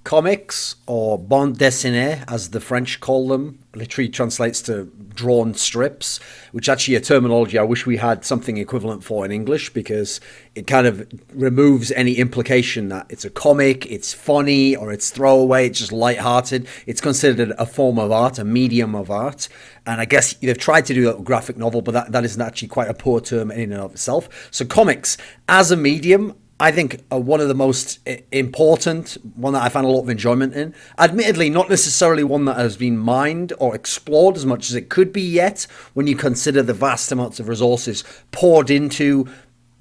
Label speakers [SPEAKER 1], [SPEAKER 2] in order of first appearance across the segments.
[SPEAKER 1] comics, or bande dessinée, as the French call them, literally translates to drawn strips, which actually a terminology I wish we had something equivalent for in English, because it kind of removes any implication that it's a comic, it's funny, or it's throwaway, it's just lighthearted. It's considered a form of art, a medium of art. And I guess they've tried to do a graphic novel, but that isn't actually quite a poor term in and of itself. So comics as a medium, I think, are one of the most important, one that I found a lot of enjoyment in. Admittedly, not necessarily one that has been mined or explored as much as it could be yet, when you consider the vast amounts of resources poured into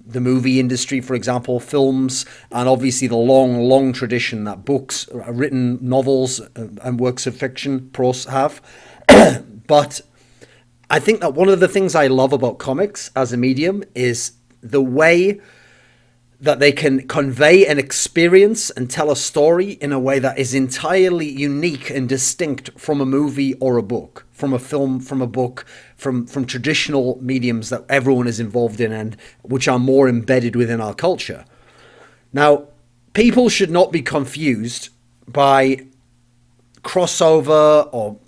[SPEAKER 1] the movie industry, for example, films, and obviously the long tradition that books, written novels, and works of fiction, prose have. But I think that one of the things I love about comics as a medium is the way that they can convey an experience and tell a story in a way that is entirely unique and distinct from a movie or a book, from a film, from a book, from traditional mediums that everyone is involved in and which are more embedded within our culture. Now, people should not be confused by crossover or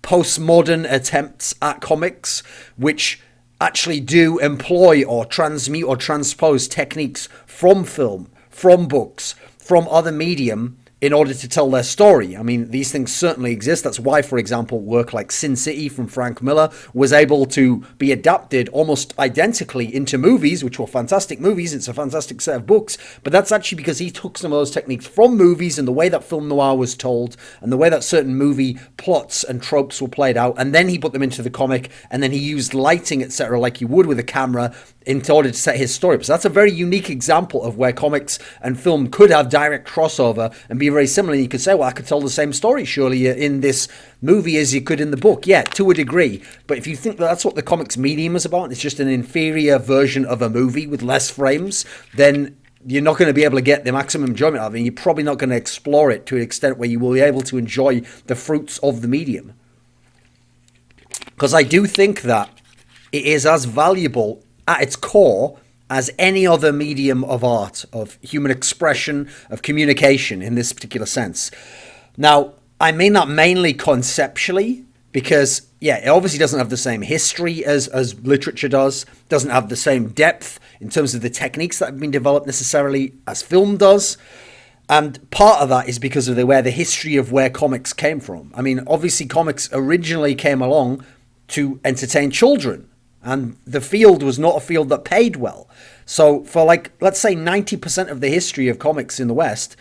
[SPEAKER 1] postmodern attempts at comics, which actually do employ or transmute or transpose techniques from film, from books, from other medium in order to tell their story. I mean, these things certainly exist. That's why, for example, work like Sin City from Frank Miller was able to be adapted almost identically into movies, which were fantastic movies. It's a fantastic set of books, but that's actually because he took some of those techniques from movies and the way that film noir was told and the way that certain movie plots and tropes were played out, and then he put them into the comic, and then he used lighting, etc., like you would with a camera, in order to set his story up. So that's a very unique example of where comics and film could have direct crossover and be very similar. You could say, well, I could tell the same story surely in this movie as you could in the book. Yeah, to a degree. But if you think that that's what the comics medium is about, it's just an inferior version of a movie with less frames, then you're not going to be able to get the maximum enjoyment out of it. And you're probably not going to explore it to an extent where you will be able to enjoy the fruits of the medium. Because I do think that it is as valuable at its core as any other medium of art, of human expression, of communication in this particular sense. Now, I mean that mainly conceptually, because, yeah, it obviously doesn't have the same history as literature does, doesn't have the same depth in terms of the techniques that have been developed necessarily as film does. And part of that is because of where the history of where comics came from. I mean, obviously comics originally came along to entertain children. And the field was not a field that paid well. So for let's say 90% of the history of comics in the West,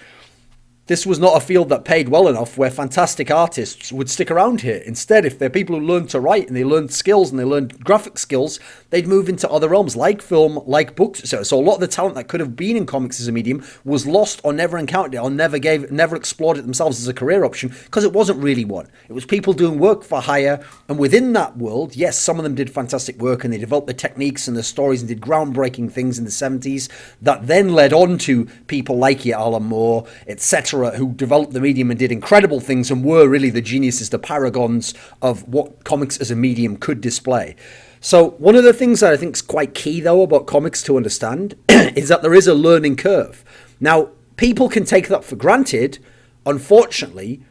[SPEAKER 1] this was not a field that paid well enough where fantastic artists would stick around here. Instead, if they're people who learned to write and they learned skills and they learned graphic skills, they'd move into other realms like film, like books. So a lot of the talent that could have been in comics as a medium was lost or never encountered it or never explored it themselves as a career option because it wasn't really one. It was people doing work for hire. And within that world, yes, some of them did fantastic work and they developed the techniques and the stories and did groundbreaking things in the 70s that then led on to people like Alan Moore, etc., who developed the medium and did incredible things and were really the geniuses, the paragons of what comics as a medium could display. So one of the things that I think is quite key, though, about comics to understand is that there is a learning curve. Now, people can take that for granted, unfortunately,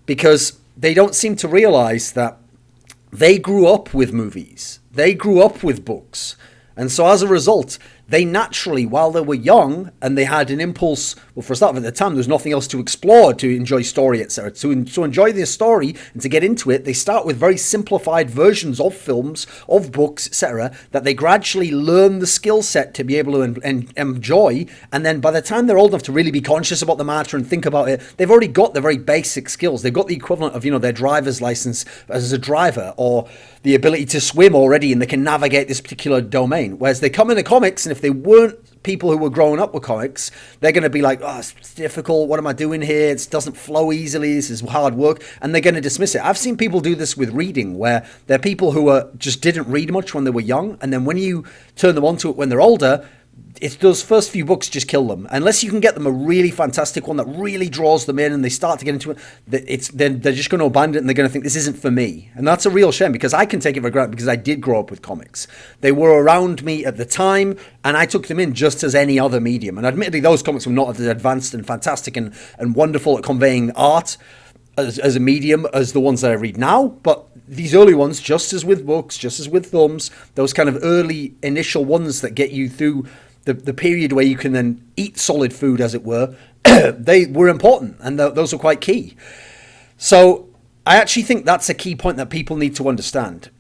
[SPEAKER 1] because they don't seem to realize that they grew up with movies. They grew up with books. And so as a result, they naturally, while they were young and they had an impulse, well, for a start, at the time, there was nothing else to explore, to enjoy story, etc. To enjoy the story and to get into it, they start with very simplified versions of films, of books, etc., that they gradually learn the skill set to be able to enjoy. And then by the time they're old enough to really be conscious about the matter and think about it, they've already got the very basic skills. They've got the equivalent of, their driver's license as a driver, or the ability to swim already, and they can navigate this particular domain. Whereas they come into comics, and if they weren't people who were growing up with comics, they're going to be like, oh, it's difficult. What am I doing here? It doesn't flow easily. This is hard work. And they're going to dismiss it. I've seen people do this with reading, where there are people who just didn't read much when they were young. And then when you turn them onto it when they're older, it's those first few books just kill them. Unless you can get them a really fantastic one that really draws them in and they start to get into it, then they're just going to abandon it and they're going to think this isn't for me. And that's a real shame, because I can take it for granted because I did grow up with comics. They were around me at the time and I took them in just as any other medium. And admittedly, those comics were not as advanced and fantastic and wonderful at conveying art as a medium as the ones that I read now. But these early ones, just as with books, just as with films, those kind of early initial ones that get you through the period where you can then eat solid food, as it were, they were important, and those were quite key. So I actually think that's a key point that people need to understand.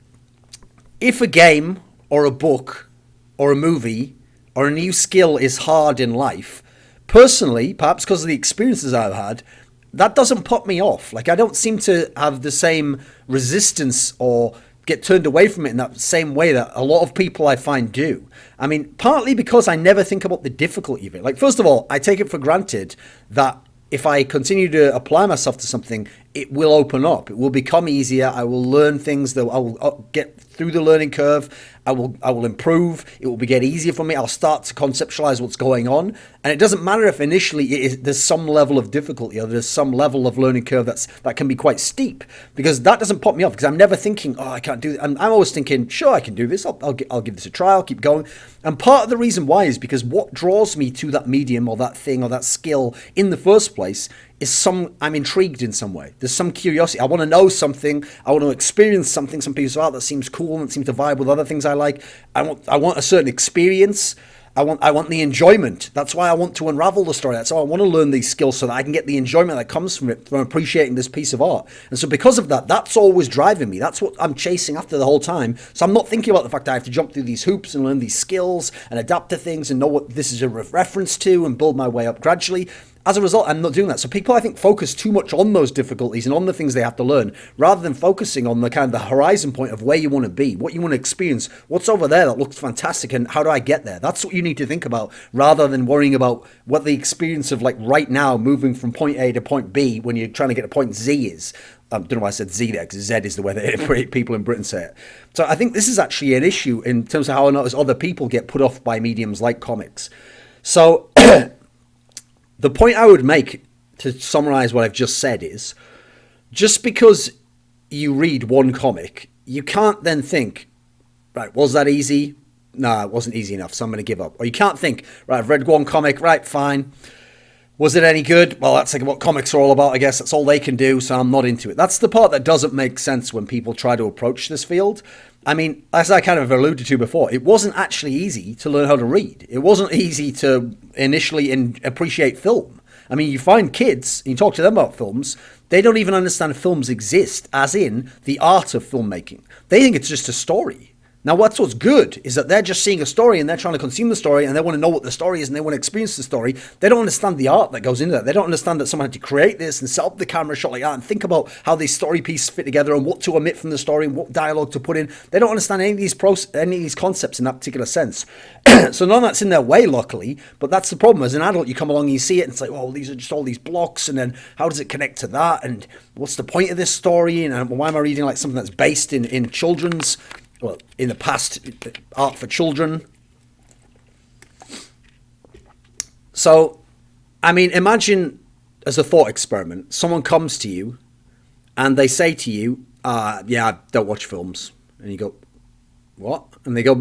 [SPEAKER 1] If a game or a book or a movie or a new skill is hard in life, personally, perhaps because of the experiences I've had, that doesn't put me off. Like, I don't seem to have the same resistance or get turned away from it in that same way that a lot of people I find do. I mean, partly because I never think about the difficulty of it. Like, first of all, I take it for granted that if I continue to apply myself to something, it will open up. It will become easier. I will learn things that I will get through the learning curve. I will improve. It will get easier for me. I'll start to conceptualize what's going on. And it doesn't matter if initially there's some level of difficulty or there's some level of learning curve that can be quite steep, because that doesn't put me off, because I'm never thinking, oh, I can't do it. I'm always thinking, sure, I can do this. I'll give this a try. I'll keep going. And part of the reason why is because what draws me to that medium or that thing or that skill in the first place is I'm intrigued in some way. There's some curiosity. I want to know something. I want to experience something, some piece of art that seems cool and that seems to vibe with other things I like. I want a certain experience. I want the enjoyment. That's why I want to unravel the story. That's why I want to learn these skills, so that I can get the enjoyment that comes from it, from appreciating this piece of art. And so because of that, that's always driving me. That's what I'm chasing after the whole time. So I'm not thinking about the fact that I have to jump through these hoops and learn these skills and adapt to things and know what this is a reference to and build my way up gradually. As a result, I'm not doing that. So people, I think, focus too much on those difficulties and on the things they have to learn, rather than focusing on the kind of the horizon point of where you want to be, what you want to experience, what's over there that looks fantastic, and how do I get there? That's what you need to think about, rather than worrying about what the experience of, like, right now moving from point A to point B when you're trying to get to point Z is. I don't know why I said Z there, because Z is the way that people in Britain say it. So I think this is actually an issue in terms of how I notice other people get put off by mediums like comics. So the point I would make, to summarize what I've just said, is just because you read one comic, you can't then think, right, was that easy? No, it wasn't easy enough, so I'm going to give up. Or you can't think, right, I've read one comic, right, fine. Was it any good? Well, that's like what comics are all about, I guess. That's all they can do, so I'm not into it. That's the part that doesn't make sense when people try to approach this field. I mean, as I kind of alluded to before, it wasn't actually easy to learn how to read. It wasn't easy to initially appreciate film. I mean, you find kids, and you talk to them about films, they don't even understand films exist, as in the art of filmmaking. They think it's just a story. Now, what's good is that they're just seeing a story and they're trying to consume the story and they want to know what the story is and they want to experience the story. They don't understand the art that goes into that. They don't understand that someone had to create this and set up the camera shot like that and think about how these story pieces fit together and what to omit from the story and what dialogue to put in. They don't understand any of these concepts in that particular sense. So none of that's in their way, luckily, but that's the problem. As an adult, you come along and you see it and it's like, oh, these are just all these blocks, and then how does it connect to that? And what's the point of this story? And why am I reading like something that's based in children's, well, in the past, art for children? So, I mean, imagine, as a thought experiment, someone comes to you and they say to you, yeah, I don't watch films. And you go, what? And they go,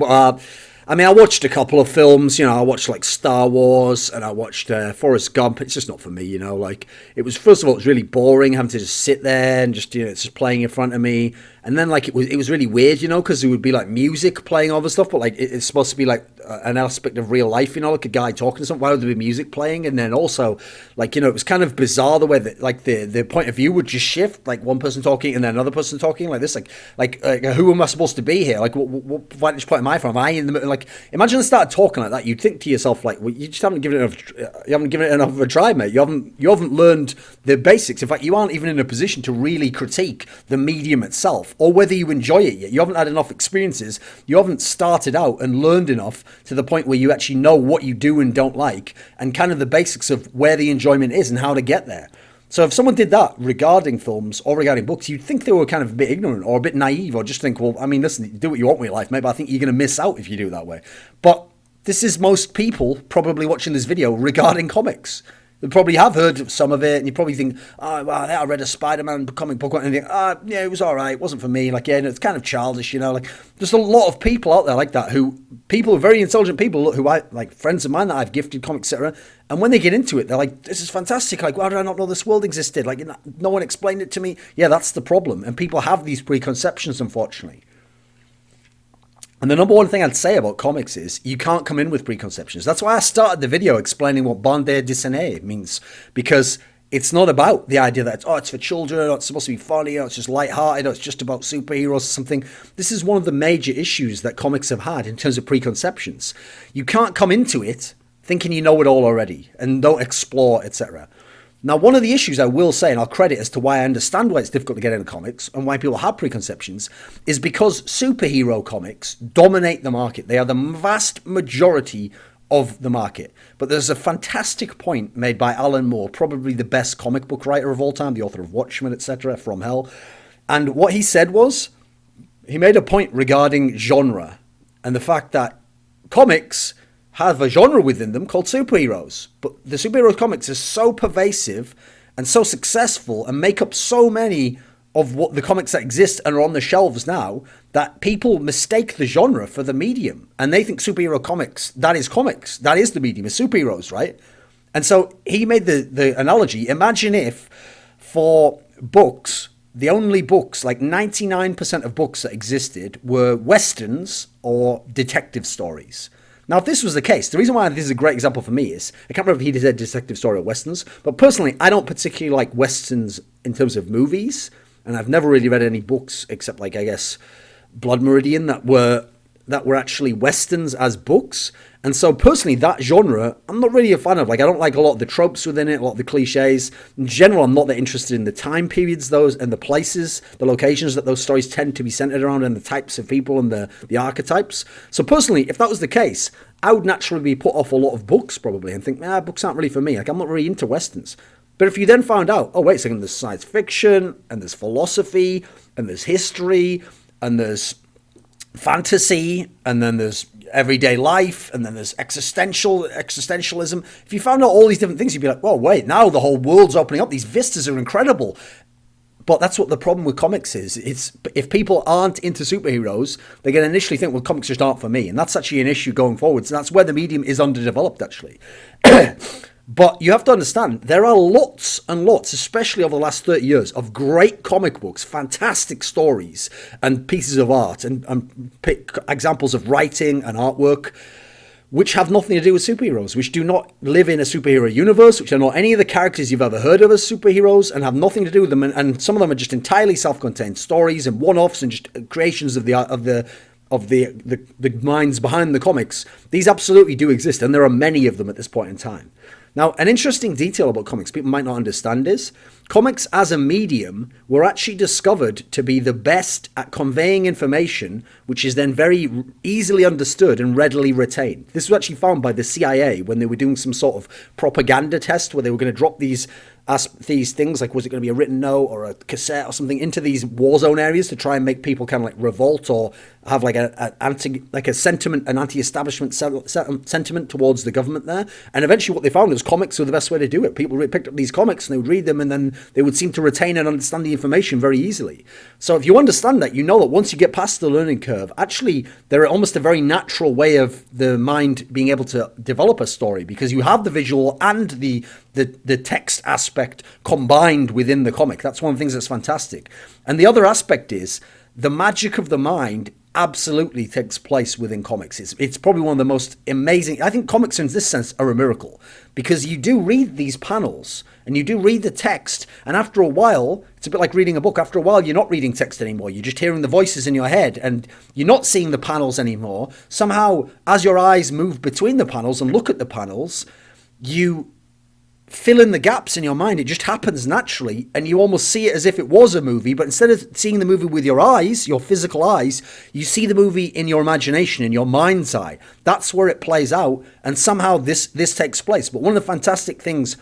[SPEAKER 1] I mean, I watched a couple of films, I watched like Star Wars and I watched Forrest Gump. It's just not for me, like it was, first of all, it was really boring having to just sit there and just, it's just playing in front of me. And then like it was really weird, because it would be like music playing over stuff, but like it's supposed to be like an aspect of real life, like a guy talking to someone. Why would there be music playing? And then also like, it was kind of bizarre the way that like the point of view would just shift, like one person talking and then another person talking like this, like who am I supposed to be here? Like what vantage point am I from? Am I in the middle? Like imagine I started talking like that, you'd think to yourself like, well, you just haven't given it enough of a try, mate. You haven't learned the basics. In fact, you aren't even in a position to really critique the medium itself, or whether you enjoy it yet. You haven't had enough experiences. You haven't started out and learned enough to the point where you actually know what you do and don't like, and kind of the basics of where the enjoyment is and how to get there. So if someone did that regarding films or regarding books, you'd think they were kind of a bit ignorant or a bit naive, or just think, well, I mean, listen, do what you want with your life, mate, but I think you're going to miss out if you do it that way. But this is most people probably watching this video regarding comics. You probably have heard of some of it, and you probably think, oh, well, I read a Spider-Man comic book, and you think, yeah, it was all right, it wasn't for me. Like, yeah, it's kind of childish, you know. Like, there's a lot of people out there like that very intelligent people who I, like friends of mine that I've gifted comics, etc. And when they get into it, they're like, this is fantastic. Like, why did I not know this world existed? Like, no one explained it to me. Yeah, that's the problem. And people have these preconceptions, unfortunately. And the number one thing I'd say about comics is you can't come in with preconceptions. That's why I started the video explaining what bande dessinée means, because it's not about the idea that, it's for children, or it's supposed to be funny, or it's just lighthearted, or it's just about superheroes or something. This is one of the major issues that comics have had in terms of preconceptions. You can't come into it thinking you know it all already and don't explore, etc. Now, one of the issues I will say, and I'll credit as to why I understand why it's difficult to get into comics and why people have preconceptions, is because superhero comics dominate the market. They are the vast majority of the market. But there's a fantastic point made by Alan Moore, probably the best comic book writer of all time, the author of Watchmen, etc., From Hell. And what he said was, he made a point regarding genre and the fact that comics have a genre within them called superheroes. But the superhero comics are so pervasive and so successful and make up so many of what the comics that exist and are on the shelves now that people mistake the genre for the medium. And they think superhero comics. That is the medium, is superheroes, right? And so he made the analogy. Imagine if for books, the only books, like 99% of books that existed were Westerns or detective stories. Now, if this was the case, the reason why this is a great example for me is, I can't remember if he did a detective story or Westerns, but personally, I don't particularly like Westerns in terms of movies, and I've never really read any books except, like, I guess, Blood Meridian that were actually Westerns as books. And so personally, that genre, I'm not really a fan of. Like, I don't like a lot of the tropes within it, a lot of the cliches. In general, I'm not that interested in the time periods, those, and the places, the locations that those stories tend to be centered around, and the types of people and the archetypes. So personally, if that was the case, I would naturally be put off a lot of books probably and think, books aren't really for me. Like, I'm not really into Westerns. But if you then found out, oh, wait a second, there's science fiction, and there's philosophy, and there's history, and there's fantasy, and then there's everyday life, and then there's existentialism. If you found out all these different things, you'd be like, well, wait, now the whole world's opening up. These vistas are incredible. But that's what the problem with comics is. It's if people aren't into superheroes, they're going to initially think, well, comics just aren't for me. And that's actually an issue going forward. So that's where the medium is underdeveloped, actually. But you have to understand, there are lots and lots, especially over the last 30 years, of great comic books, fantastic stories and pieces of art and examples of writing and artwork, which have nothing to do with superheroes, which do not live in a superhero universe, which are not any of the characters you've ever heard of as superheroes and have nothing to do with them. And some of them are just entirely self-contained stories and one-offs and just creations of the minds behind the comics. These absolutely do exist, and there are many of them at this point in time. Now, an interesting detail about comics people might not understand is comics as a medium were actually discovered to be the best at conveying information, which is then very easily understood and readily retained. This was actually found by the CIA when they were doing some sort of propaganda test where they were going to drop these things, like was it going to be a written note or a cassette or something, into these war zone areas to try and make people kind of like revolt or have like a sentiment, an anti-establishment sentiment towards the government there. And eventually what they found was comics were the best way to do it. People picked up these comics and they would read them, and then they would seem to retain and understand the information very easily. So if you understand that, you know that once you get past the learning curve, actually they're almost a very natural way of the mind being able to develop a story, because you have the visual and the text aspect combined within the comic. That's one of the things that's fantastic. And the other aspect is the magic of the mind absolutely takes place within comics. It's probably one of the most amazing. I think comics in this sense are a miracle, because you do read these panels and you do read the text, and after a while, it's a bit like reading a book. After a while, you're not reading text anymore. You're just hearing the voices in your head, and you're not seeing the panels anymore. Somehow, as your eyes move between the panels and look at the panels, you fill in the gaps in your mind. It just happens naturally, and you almost see it as if it was a movie, but instead of seeing the movie with your eyes, your physical eyes, you see the movie in your imagination, in your mind's eye. That's where it plays out, and somehow this takes place. But one of the fantastic things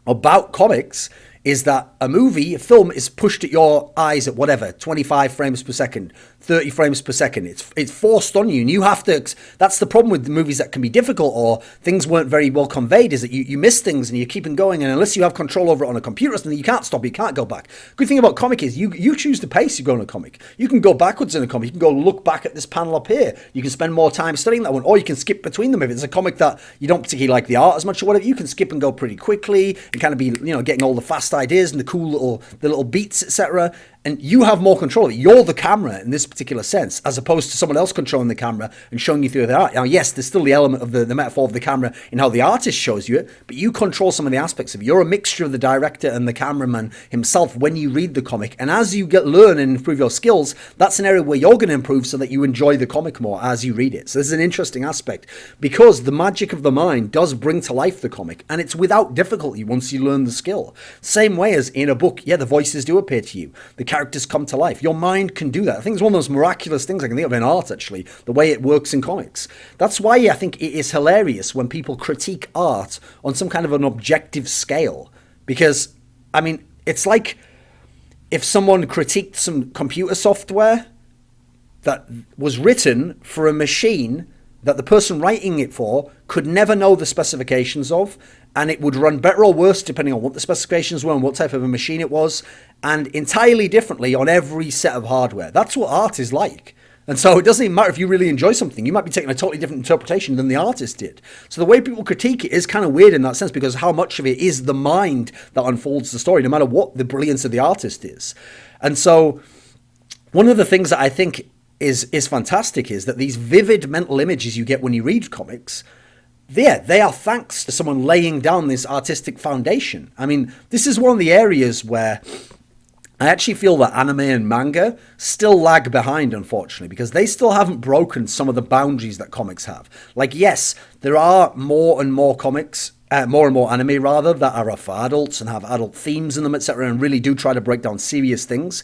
[SPEAKER 1] about comics is that a film is pushed at your eyes at whatever, 25 frames per second, 30 frames per second. It's forced on you, and you have to. That's the problem with the movies that can be difficult, or things weren't very well conveyed, is that you miss things and you keep on going, and unless you have control over it on a computer, then you can't stop, you can't go back. Good thing about comic is you choose the pace you go in a comic. You can go backwards in a comic. You can go look back at this panel up here. You can spend more time studying that one, or you can skip between them. If it's a comic that you don't particularly like the art as much or whatever, you can skip and go pretty quickly and kind of be, getting all the fast ideas and the little beats, etc. And you have more control of it. You're the camera in this particular sense, as opposed to someone else controlling the camera and showing you through the art. Now, yes, there's still the element of the metaphor of the camera in how the artist shows you it, but you control some of the aspects of it. You're a mixture of the director and the cameraman himself when you read the comic. And as you learn and improve your skills, that's an area where you're going to improve so that you enjoy the comic more as you read it. So this is an interesting aspect, because the magic of the mind does bring to life the comic, and it's without difficulty once you learn the skill. Same way as in a book, the voices do appear to you. The characters come to life. Your mind can do that. I think it's one of those miraculous things I can think of in art, actually, the way it works in comics. That's why I think it is hilarious when people critique art on some kind of an objective scale. Because, it's like if someone critiqued some computer software that was written for a machine that the person writing it for could never know the specifications of, and it would run better or worse depending on what the specifications were and what type of a machine it was, and entirely differently on every set of hardware. That's what art is like. And so it doesn't even matter if you really enjoy something. You might be taking a totally different interpretation than the artist did. So the way people critique it is kind of weird in that sense, because how much of it is the mind that unfolds the story, no matter what the brilliance of the artist is. And so one of the things that I think is fantastic is that these vivid mental images you get when you read comics, they are thanks to someone laying down this artistic foundation. This is one of the areas where I actually feel that anime and manga still lag behind, unfortunately, because they still haven't broken some of the boundaries that comics have. Like, yes, there are more and more comics, more and more anime, rather, that are for adults and have adult themes in them, etc., and really do try to break down serious things.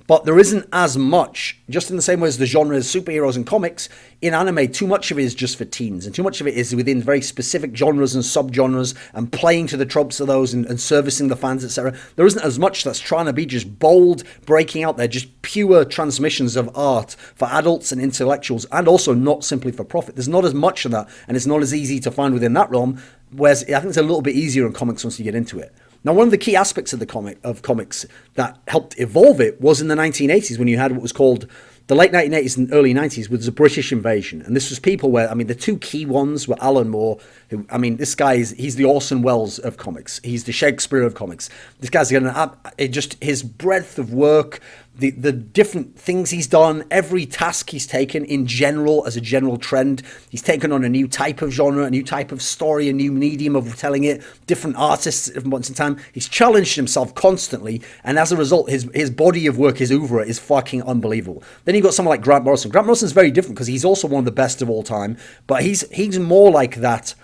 [SPEAKER 1] But there isn't as much, just in the same way as the genre is superheroes and comics, in anime, too much of it is just for teens, and too much of it is within very specific genres and subgenres and playing to the tropes of those and servicing the fans, etc. There isn't as much that's trying to be just bold, breaking out there, just pure transmissions of art for adults and intellectuals, and also not simply for profit. There's not as much of that, and it's not as easy to find within that realm, whereas I think it's a little bit easier in comics once you get into it. Now, one of the key aspects of the comics that helped evolve it was in the 1980s, when you had what was called the late 1980s and early 90s, was the British invasion. And this was people where, the two key ones were Alan Moore, who, this guy he's the Orson Welles of comics. He's the Shakespeare of comics. This guy's got just his breadth of work, the different things he's done, every task he's taken in general as a general trend. He's taken on a new type of genre, a new type of story, a new medium of telling it, different artists at different points in time. He's challenged himself constantly, and as a result, his body of work, his oeuvre, is fucking unbelievable. Then you've got someone like Grant Morrison. Grant Morrison's very different because he's also one of the best of all time, but he's more like that.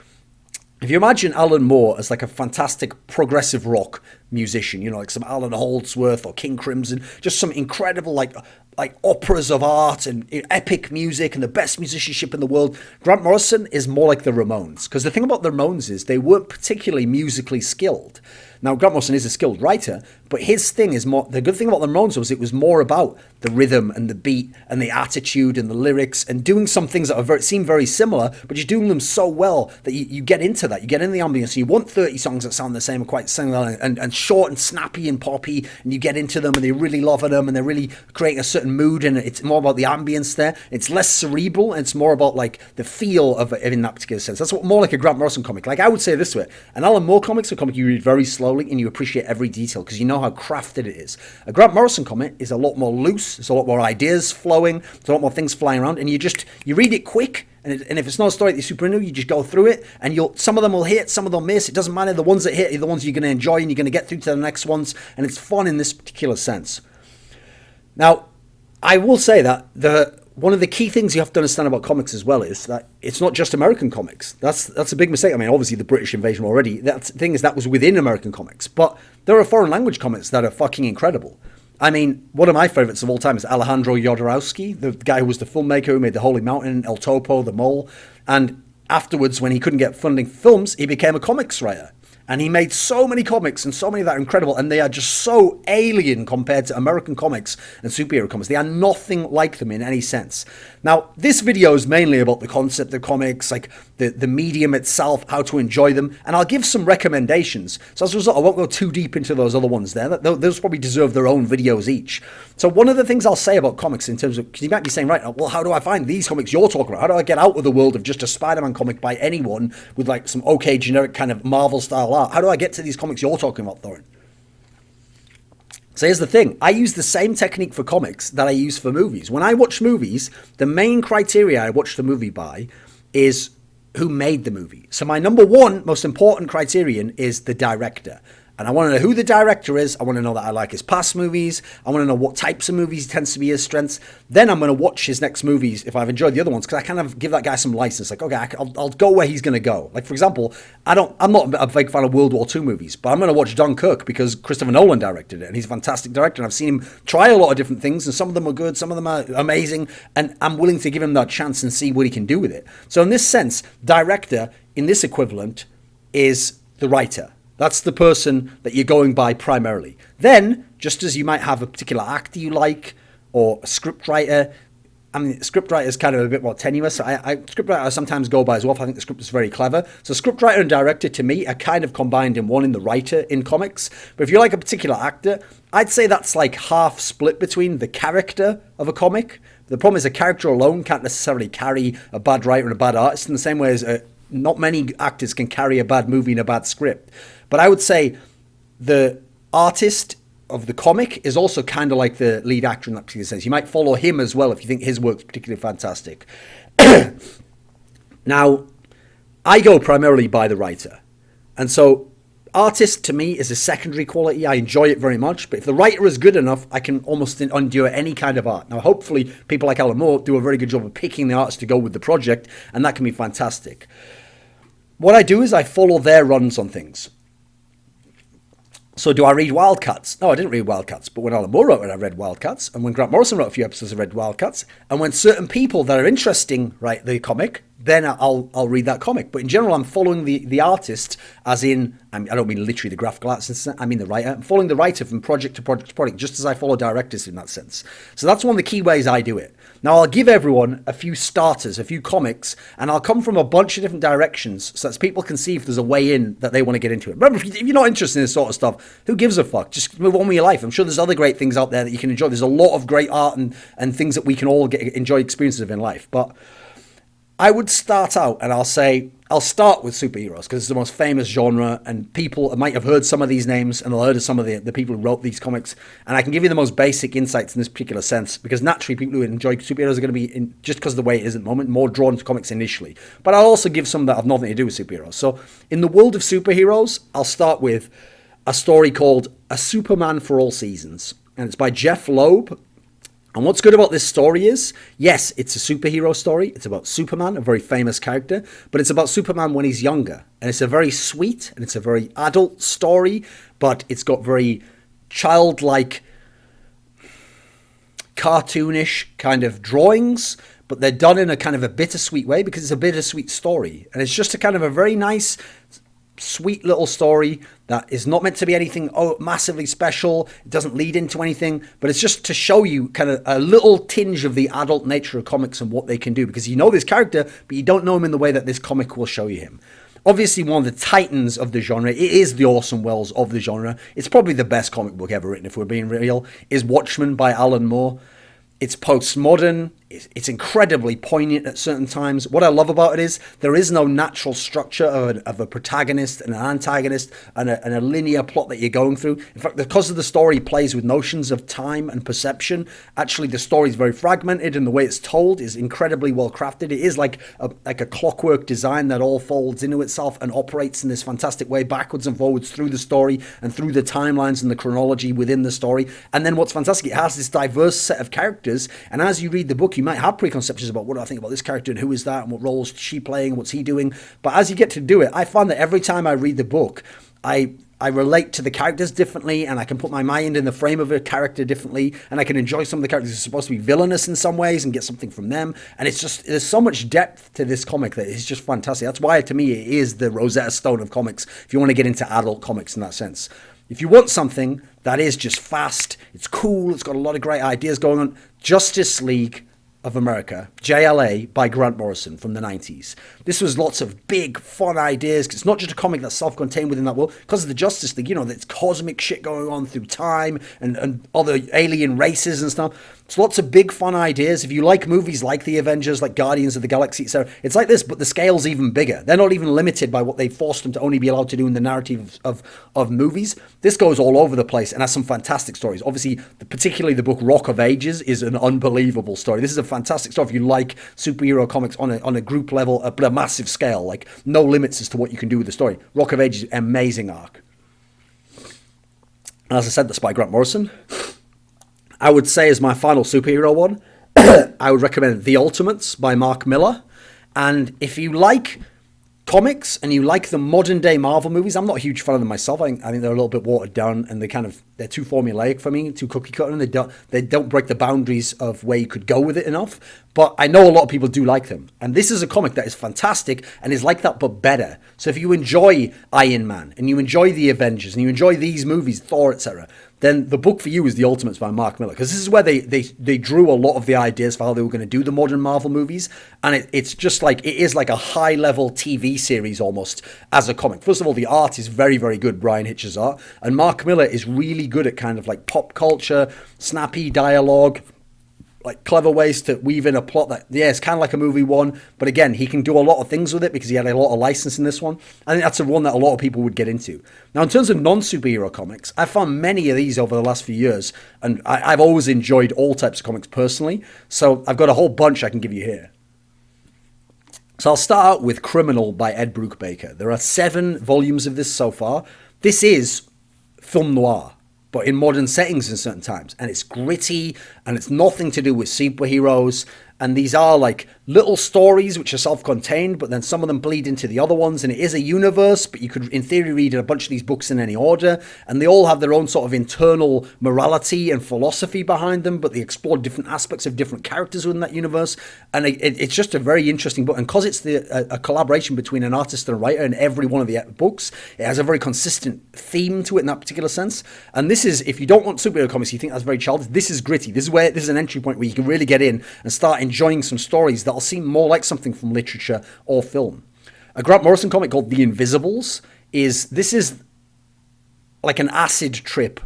[SPEAKER 1] If you imagine Alan Moore as like a fantastic progressive rock musician, like some Alan Holdsworth or King Crimson, just some incredible like operas of art and epic music and the best musicianship in the world. Grant Morrison is more like the Ramones, because the thing about the Ramones is they weren't particularly musically skilled. Now, Grant Morrison is a skilled writer, but his thing is more, the good thing about the Ramones was it was more about the rhythm and the beat and the attitude and the lyrics and doing some things that seem very similar, but you're doing them so well that you get into that. You get in the ambience. You want 30 songs that sound the same and quite similar and short and snappy and poppy, and you get into them and they're really loving them and they're really creating a certain mood, and it's more about the ambience there. It's less cerebral, and it's more about like the feel of it in that particular sense. That's more like a Grant Morrison comic. Like, I would say this way, an Alan Moore comic's a comic you read very slowly and you appreciate every detail because you know how crafted it is. A Grant Morrison comic is a lot more loose. There's a lot more ideas flowing. There's a lot more things flying around, and you read it quick. And if it's not a story that you're super into, you just go through it, and some of them will hit, some of them miss. It doesn't matter. The ones that hit are the ones you're going to enjoy, and you're going to get through to the next ones, and it's fun in this particular sense. Now, I will say that one of the key things you have to understand about comics as well is that it's not just American comics. That's a big mistake. Obviously the British invasion already. The thing is that was within American comics, but there are foreign language comics that are fucking incredible. One of my favorites of all time is Alejandro Jodorowsky, the guy who was the filmmaker who made The Holy Mountain, El Topo, The Mole, and afterwards, when he couldn't get funding for films, he became a comics writer. And he made so many comics and so many that are incredible, and they are just so alien compared to American comics and superhero comics. They are nothing like them in any sense. Now, this video is mainly about the concept of comics, like the medium itself, how to enjoy them, and I'll give some recommendations. So as a result, I won't go too deep into those other ones there. Those probably deserve their own videos each. So one of the things I'll say about comics in terms of, because you might be saying, right, well, how do I find these comics you're talking about? How do I get out of the world of just a Spider-Man comic by anyone with like some okay generic kind of Marvel style art? How do I get to these comics you're talking about, Thorin? So here's the thing. I use the same technique for comics that I use for movies. When I watch movies, the main criteria I watch the movie by is who made the movie. So my number one most important criterion is the director. And I want to know who the director is. I want to know that I like his past movies. I want to know what types of movies tends to be his strengths. Then I'm going to watch his next movies if I've enjoyed the other ones, because I kind of give that guy some license. Like, okay, I'll go where he's going to go. Like, for example, I'm not a big fan of World War II movies, but I'm going to watch Dunkirk because Christopher Nolan directed it, and he's a fantastic director. And I've seen him try a lot of different things, and some of them are good, some of them are amazing, and I'm willing to give him that chance and see what he can do with it. So in this sense, director, in this equivalent, is the writer. That's the person that you're going by primarily. Then, just as you might have a particular actor you like, or a scriptwriter. I mean, scriptwriter is kind of a bit more tenuous. Scriptwriter I sometimes go by as well if I think the script is very clever. So scriptwriter and director, to me, are kind of combined in one in the writer in comics. But if you like a particular actor, I'd say that's like half split between the character of a comic. The problem is a character alone can't necessarily carry a bad writer and a bad artist in the same way as not many actors can carry a bad movie and a bad script. But I would say the artist of the comic is also kind of like the lead actor in that particular sense. You might follow him as well if you think his work's particularly fantastic. Now, I go primarily by the writer. And so artist to me is a secondary quality. I enjoy it very much. But if the writer is good enough, I can almost endure any kind of art. Now, hopefully, people like Alan Moore do a very good job of picking the artist to go with the project, and that can be fantastic. What I do is I follow their runs on things. So do I read Wildcats? No, I didn't read Wildcats. But when Alan Moore wrote it, I read Wildcats. And when Grant Morrison wrote a few episodes, I read Wildcats. And when certain people that are interesting write the comic, then I'll read that comic. But in general, I'm following the artist, as in, I don't mean literally the graphical artist, I mean the writer. I'm following the writer from project to project to project, just as I follow directors in that sense. So that's one of the key ways I do it. Now, I'll give everyone a few starters, a few comics, and I'll come from a bunch of different directions so that people can see if there's a way in that they want to get into it. Remember, if you're not interested in this sort of stuff, who gives a fuck? Just move on with your life. I'm sure there's other great things out there that you can enjoy. There's a lot of great art and things that we can all enjoy experiences of in life. But I would start out and I'll start with superheroes because it's the most famous genre, and people might have heard some of these names and they'll heard of some of the people who wrote these comics, and I can give you the most basic insights in this particular sense because naturally people who enjoy superheroes are going to be, just because of the way it is at the moment, more drawn to comics initially. But I'll also give some that have nothing to do with superheroes. So in the world of superheroes, I'll start with a story called A Superman for All Seasons, and it's by Jeph Loeb. And what's good about this story is, yes, it's a superhero story. It's about Superman, a very famous character, but it's about Superman when he's younger. And it's a very sweet and it's a very adult story, but it's got very childlike, cartoonish kind of drawings, but they're done in a kind of a bittersweet way because it's a bittersweet story. And it's just a kind of a very nice, sweet little story that is not meant to be anything massively special. It doesn't lead into anything, but it's just to show you kind of a little tinge of the adult nature of comics and what they can do, because you know this character, but you don't know him in the way that this comic will show you him. Obviously, one of the titans of the genre, it is the Orson Welles of the genre. It's probably the best comic book ever written, if we're being real, is Watchmen by Alan Moore. It's postmodern. It's incredibly poignant at certain times. What I love about it is there is no natural structure of a protagonist and an antagonist and a linear plot that you're going through. In fact, because of the story plays with notions of time and perception, actually the story is very fragmented, and the way it's told is incredibly well crafted. It is like a clockwork design that all folds into itself and operates in this fantastic way backwards and forwards through the story and through the timelines and the chronology within the story. And then what's fantastic, it has this diverse set of characters, and as you read the book, you might have preconceptions about what do I think about this character and who is that and what role is she playing and what's he doing. But as you get to do it, I find that every time I read the book, I I relate to the characters differently, and I can put my mind in the frame of a character differently, and I can enjoy some of the characters who are supposed to be villainous in some ways and get something from them. And it's just, there's so much depth to this comic that it's just fantastic. That's why, to me, it is the Rosetta Stone of comics, if you want to get into adult comics in that sense. If you want something that is just fast, it's cool, it's got a lot of great ideas going on, Justice League of America, JLA, by Grant Morrison from the 90s. This was lots of big, fun ideas. It's not just a comic that's self-contained within that world. Because of the Justice League, you know, there's cosmic shit going on through time and other alien races and stuff. It's lots of big, fun ideas. If you like movies like The Avengers, like Guardians of the Galaxy, so it's like this, but the scale's even bigger. They're not even limited by what they forced them to only be allowed to do in the narrative of movies. This goes all over the place and has some fantastic stories. Obviously, particularly the book Rock of Ages is an unbelievable story. This is a fantastic story if you like superhero comics on a group level, but a massive scale, like no limits as to what you can do with the story. Rock of Ages, amazing arc. And as I said, that's by Grant Morrison. I would say as my final superhero one, I would recommend The Ultimates by Mark Millar. And if you like comics and you like the modern day Marvel movies, I'm not a huge fan of them myself. I think they're a little bit watered down and they're too formulaic for me, too cookie cutter, and they don't break the boundaries of where you could go with it enough. But I know a lot of people do like them. And this is a comic that is fantastic and is like that but better. So if you enjoy Iron Man and you enjoy the Avengers and you enjoy these movies, Thor, etc., then the book for you is The Ultimates by Mark Millar, because this is where they drew a lot of the ideas for how they were going to do the modern Marvel movies, and it's just like, it is like a high-level TV series almost as a comic. First of all, the art is very, very good, Brian Hitch's art, and Mark Millar is really good at kind of like pop culture, snappy dialogue, like clever ways to weave in a plot that, yeah, it's kind of like a movie one, but again, he can do a lot of things with it because he had a lot of license in this one. I think that's the one that a lot of people would get into. Now, in terms of non-superhero comics, I found many of these over the last few years, and I've always enjoyed all types of comics personally, so I've got a whole bunch I can give you here. So I'll start out with Criminal by Ed Brubaker. There are 7 volumes of this so far. This is film noir, but in modern settings in certain times. And it's gritty, and it's nothing to do with superheroes. And these are like little stories which are self-contained, but then some of them bleed into the other ones. And it is a universe, but you could, in theory, read a bunch of these books in any order. And they all have their own sort of internal morality and philosophy behind them, but they explore different aspects of different characters within that universe. And it's just a very interesting book. And because it's a collaboration between an artist and a writer in every one of the books, it has a very consistent theme to it in that particular sense. And this is, if you don't want superhero comics, you think that's very childish, this is gritty. This is an entry point where you can really get in and start enjoying some stories that'll seem more like something from literature or film. A Grant Morrison comic called The Invisibles is like an acid trip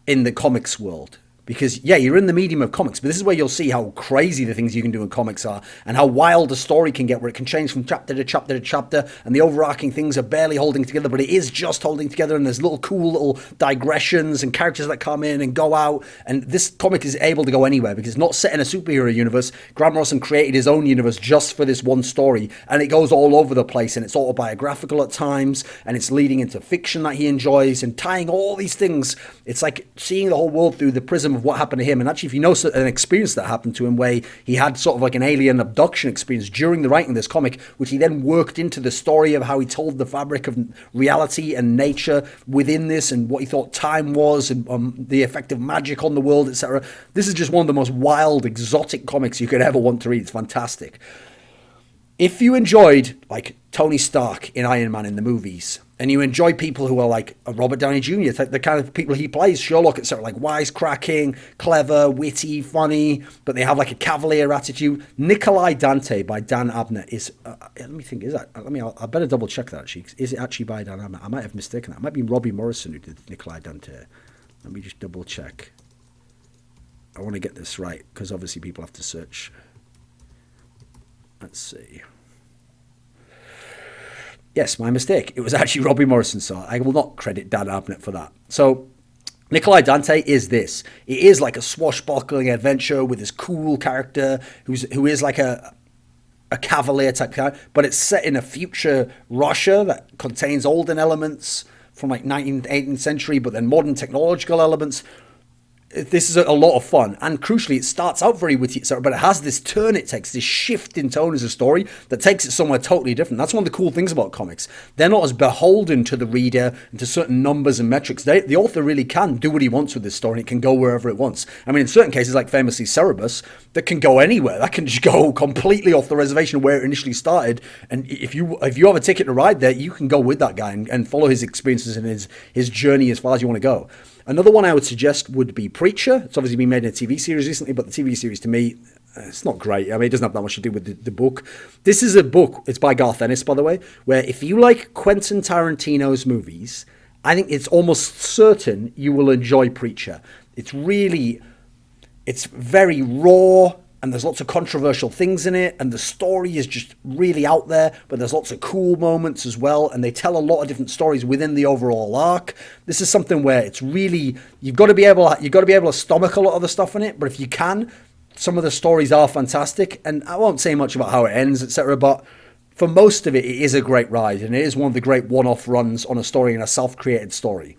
[SPEAKER 1] in the comics world. Because, yeah, you're in the medium of comics, but this is where you'll see how crazy the things you can do in comics are and how wild a story can get, where it can change from chapter to chapter to chapter, and the overarching things are barely holding together, but it is just holding together, and there's cool little digressions and characters that come in and go out, and this comic is able to go anywhere because it's not set in a superhero universe. Grant Morrison created his own universe just for this one story, and it goes all over the place, and it's autobiographical at times, and it's leading into fiction that he enjoys, and tying all these things. It's like seeing the whole world through the prism of what happened to him. And actually, if you know an experience that happened to him where he had sort of like an alien abduction experience during the writing of this comic, which he then worked into the story of how he told the fabric of reality and nature within this, and what he thought time was, and the effect of magic on the world, etc. This is just one of the most wild, exotic comics you could ever want to read. It's fantastic. If you enjoyed like Tony Stark in Iron Man in the movies, and you enjoy people who are like Robert Downey Jr., the kind of people he plays, Sherlock, etc., like wisecracking, clever, witty, funny, but they have like a cavalier attitude. Nikolai Dante by Dan Abnett is, let me think, is that, I better double check that actually. Is it actually by Dan Abnett? I might have mistaken that. It might be Robbie Morrison who did Nikolai Dante. Let me just double check. I want to get this right, because obviously people have to search. Let's see. Yes, my mistake. It was actually Robbie Morrison, so I will not credit Dan Abnett for that. So, Nikolai Dante is this. It is like a swashbuckling adventure with this cool character who is like a cavalier type character, but it's set in a future Russia that contains olden elements from like 19th, 18th century, but then modern technological elements. this is a lot of fun, and crucially, it starts out very witty, but it has this turn it takes, this shift in tone as a story that takes it somewhere totally different. That's one of the cool things about comics. They're not as beholden to the reader and to certain numbers and metrics. The author really can do what he wants with this story, and it can go wherever it wants. I mean, in certain cases, like famously Cerebus, that can go anywhere. That can just go completely off the reservation where it initially started, and if you have a ticket to ride there, you can go with that guy and follow his experiences and his journey as far as you want to go. Another one I would suggest would be Preacher. It's obviously been made in a TV series recently, but the TV series to me, it's not great. I mean, it doesn't have that much to do with the book. This is a book, it's by Garth Ennis, by the way, where if you like Quentin Tarantino's movies, I think it's almost certain you will enjoy Preacher. It's very raw, and there's lots of controversial things in it, and the story is just really out there, but there's lots of cool moments as well, and they tell a lot of different stories within the overall arc. This is something where it's really, you've got to be able to stomach a lot of the stuff in it, but if you can, some of the stories are fantastic, and I won't say much about how it ends, etc., but for most of it, it is a great ride, and it is one of the great one-off runs on a story in a self-created story.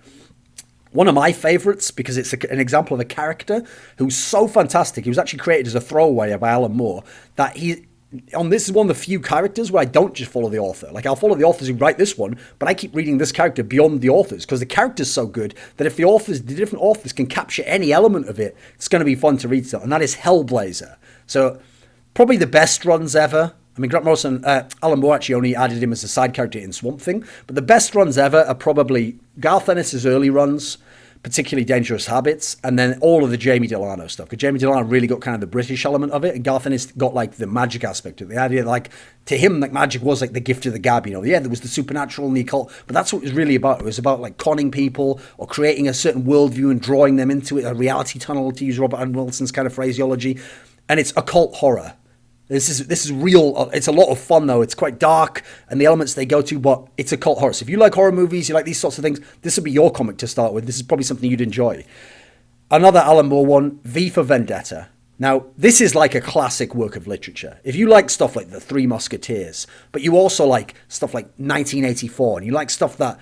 [SPEAKER 1] One of my favourites, because it's an example of a character who's so fantastic. He was actually created as a throwaway by Alan Moore. This is one of the few characters where I don't just follow the author. Like, I'll follow the authors who write this one, but I keep reading this character beyond the authors, because the character's so good that if the different authors can capture any element of it, it's going to be fun to read still. And that is Hellblazer. So, probably the best runs ever. I mean, Grant Morrison, Alan Moore actually only added him as a side character in Swamp Thing. But the best runs ever are probably Garth Ennis' early runs, particularly Dangerous Habits, and then all of the Jamie Delano stuff. Because Jamie Delano really got kind of the British element of it, and Garth Ennis got like the magic aspect of it. The idea, like, to him, like, magic was like the gift of the gab, you know. Yeah, there was the supernatural and the occult, but that's what it was really about. It was about like conning people or creating a certain worldview and drawing them into it, a reality tunnel, to use Robert Ann Wilson's kind of phraseology. And it's occult horror. This is real. It's a lot of fun, though. It's quite dark, and the elements they go to, but it's occult horror. So if you like horror movies, you like these sorts of things, this would be your comic to start with. This is probably something you'd enjoy. Another Alan Moore one, V for Vendetta. Now, this is like a classic work of literature. If you like stuff like The Three Musketeers, but you also like stuff like 1984, and you like stuff that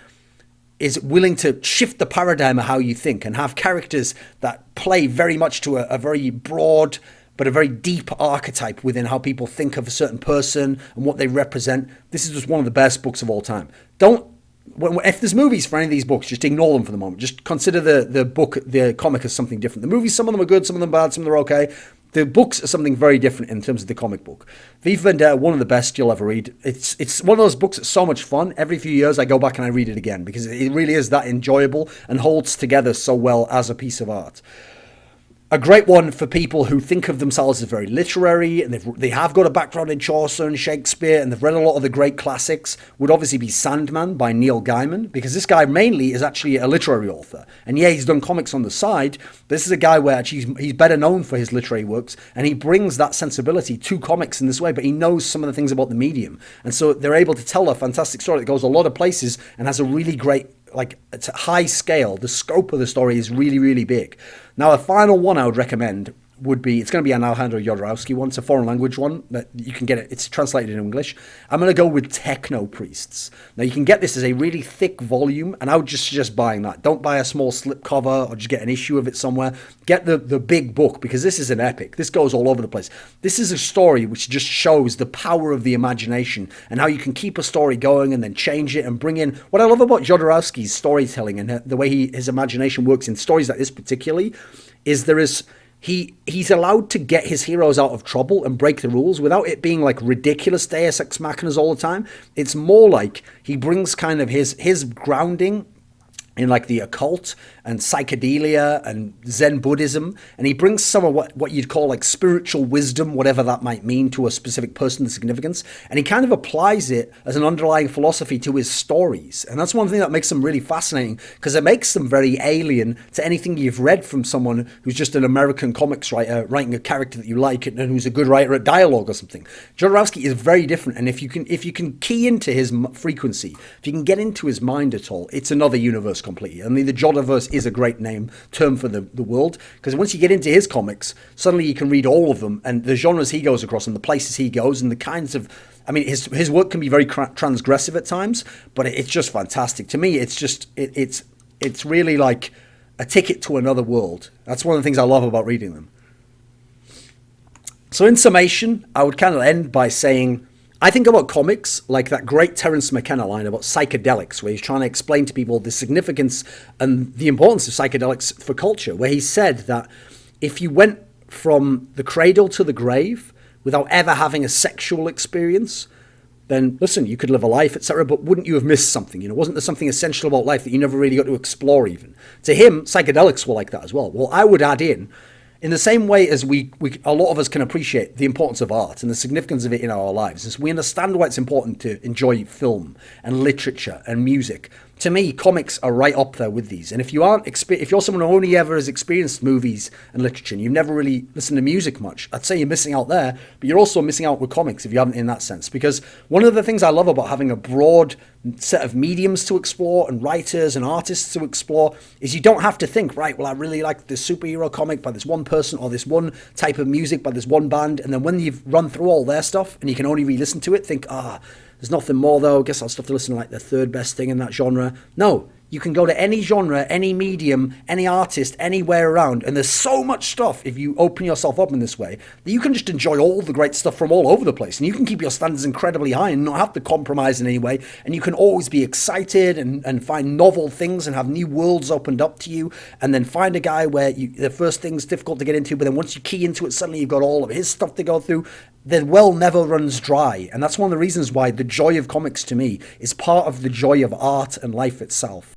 [SPEAKER 1] is willing to shift the paradigm of how you think and have characters that play very much to a very broad but a very deep archetype within how people think of a certain person and what they represent. This is just one of the best books of all time. If there's movies for any of these books, just ignore them for the moment. Just consider the comic as something different. The movies, some of them are good, some of them bad, some of them are okay. The books are something very different in terms of the comic book. V for Vendetta, one of the best you'll ever read. It's one of those books that's so much fun. Every few years I go back and I read it again because it really is that enjoyable and holds together so well as a piece of art. A great one for people who think of themselves as very literary, and they have got a background in Chaucer and Shakespeare, and they've read a lot of the great classics, would obviously be Sandman by Neil Gaiman, because this guy mainly is actually a literary author. And yeah, he's done comics on the side, but this is a guy where actually he's better known for his literary works, and he brings that sensibility to comics in this way, but he knows some of the things about the medium. And so they're able to tell a fantastic story that goes a lot of places and has a really great, like, it's a high scale. The scope of the story is really, really big. Now, a final one I would recommend would be, it's going to be an Alejandro Jodorowsky one. It's a foreign language one that you can get it. It's translated in English. I'm going to go with Technopriests. Now, you can get this as a really thick volume, and I would just suggest buying that. Don't buy a small slipcover or just get an issue of it somewhere. Get the big book, because this is an epic. This goes all over the place. This is a story which just shows the power of the imagination and how you can keep a story going and then change it and bring in. What I love about Jodorowsky's storytelling and the way his imagination works in stories like this particularly is he's allowed to get his heroes out of trouble and break the rules without it being like ridiculous Deus Ex Machinas all the time. It's more like he brings kind of his grounding in like the occult and psychedelia and Zen Buddhism, and he brings some of what you'd call like spiritual wisdom, whatever that might mean to a specific person's significance, and he kind of applies it as an underlying philosophy to his stories. And that's one thing that makes them really fascinating, because it makes them very alien to anything you've read from someone who's just an American comics writer writing a character that you like and who's a good writer at dialogue or something. Jodorowsky is very different, and if you can key into his frequency, if you can get into his mind at all, it's another universe completely. I mean, the Jodoverse is a great term for the world, because once you get into his comics, suddenly you can read all of them, and the genres he goes across and the places he goes and the kinds of, I mean, his work can be very transgressive at times, but it's just fantastic. To me, it's just it's really like a ticket to another world. That's one of the things I love about reading them. So in summation, I would kind of end by saying, I think about comics like that great Terence McKenna line about psychedelics, where he's trying to explain to people the significance and the importance of psychedelics for culture, where he said that if you went from the cradle to the grave without ever having a sexual experience, then listen, you could live a life, etc., but wouldn't you have missed something? Wasn't there something essential about life that you never really got to explore even? To him, psychedelics were like that as well. Well, I would add in the same way as we a lot of us can appreciate the importance of art and the significance of it in our lives, as we understand why it's important to enjoy film and literature and music. To me, comics are right up there with these. And if you're someone who only ever has experienced movies and literature and you've never really listened to music much, I'd say you're missing out there, but you're also missing out with comics if you haven't in that sense. Because one of the things I love about having a broad set of mediums to explore and writers and artists to explore is you don't have to think, right, well, I really like this superhero comic by this one person or this one type of music by this one band. And then when you've run through all their stuff and you can only re-listen to it, think, there's nothing more though. I guess I'll still have to listen to like the third best thing in that genre. No, you can go to any genre, any medium, any artist, anywhere around. And there's so much stuff if you open yourself up in this way that you can just enjoy all the great stuff from all over the place. And you can keep your standards incredibly high and not have to compromise in any way. And you can always be excited and find novel things and have new worlds opened up to you. And then find a guy where the first thing's difficult to get into, but then once you key into it, suddenly you've got all of his stuff to go through. The well never runs dry. And that's one of the reasons why the joy of comics to me is part of the joy of art and life itself.